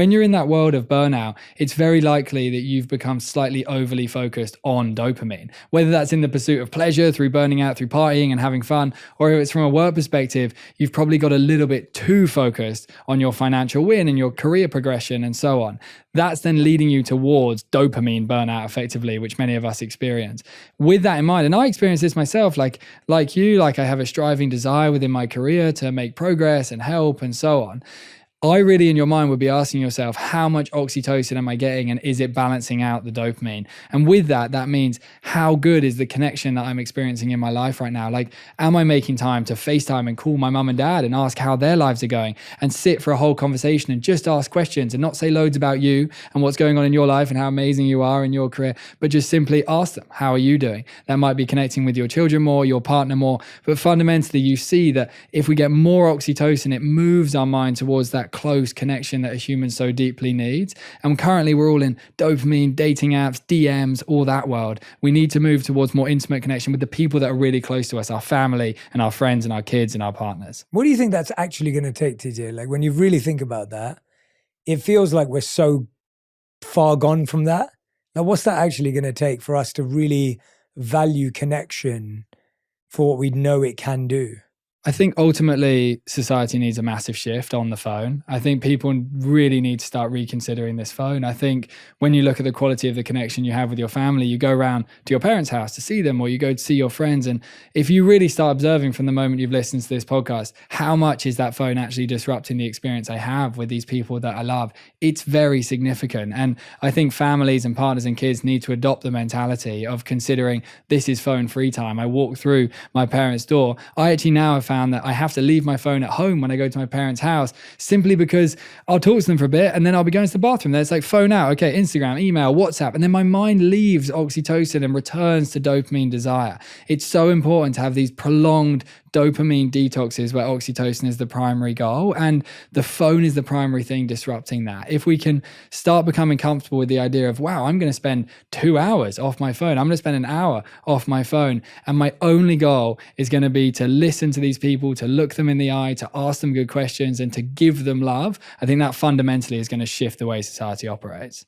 When you're in that world of burnout, it's very likely that you've become slightly overly focused on dopamine, whether that's in the pursuit of pleasure through burning out, through partying and having fun, or if it's from a work perspective, you've probably got a little bit too focused on your financial win and your career progression and so on. That's then leading you towards dopamine burnout effectively, which many of us experience. With that in mind, and I experience this myself, like you, I have a striving desire within my career to make progress and help and so on. I really, in your mind, would be asking yourself, how much oxytocin am I getting and is it balancing out the dopamine? And with that, that means how good is the connection that I'm experiencing in my life right now? Like, am I making time to FaceTime and call my mum and dad and ask how their lives are going and sit for a whole conversation and just ask questions and not say loads about you and what's going on in your life and how amazing you are in your career, but just simply ask them, how are you doing? That might be connecting with your children more, your partner more, but fundamentally you see that if we get more oxytocin, it moves our mind towards that close connection that a human so deeply needs. And currently we're all in dopamine, dating apps, DMs, all that world. We need to move towards more intimate connection with the people that are really close to us, our family and our friends and our kids and our partners. What do you think that's actually going to take, TJ? Like, when you really think about that, it feels like we're so far gone from that. Now, what's that actually going to take for us to really value connection for what we know it can do? I think ultimately society needs a massive shift on the phone. I think people really need to start reconsidering this phone. I think when you look at the quality of the connection you have with your family, you go around to your parents' house to see them, or you go to see your friends. And if you really start observing from the moment you've listened to this podcast, how much is that phone actually disrupting the experience I have with these people that I love? It's very significant. And I think families and partners and kids need to adopt the mentality of considering this is phone free time. I walk through my parents' door. I actually now have found that I have to leave my phone at home when I go to my parents' house, simply because I'll talk to them for a bit and then I'll be going to the bathroom. Then it's like phone out, okay, Instagram, email, WhatsApp, and then my mind leaves oxytocin and returns to dopamine desire. It's so important to have these prolonged dopamine detoxes where oxytocin is the primary goal and the phone is the primary thing disrupting that. If we can start becoming comfortable with the idea of, wow, I'm going to spend 2 hours off my phone, I'm going to spend an hour off my phone, and my only goal is going to be to listen to these people, to look them in the eye, to ask them good questions and to give them love, I think that fundamentally is going to shift the way society operates.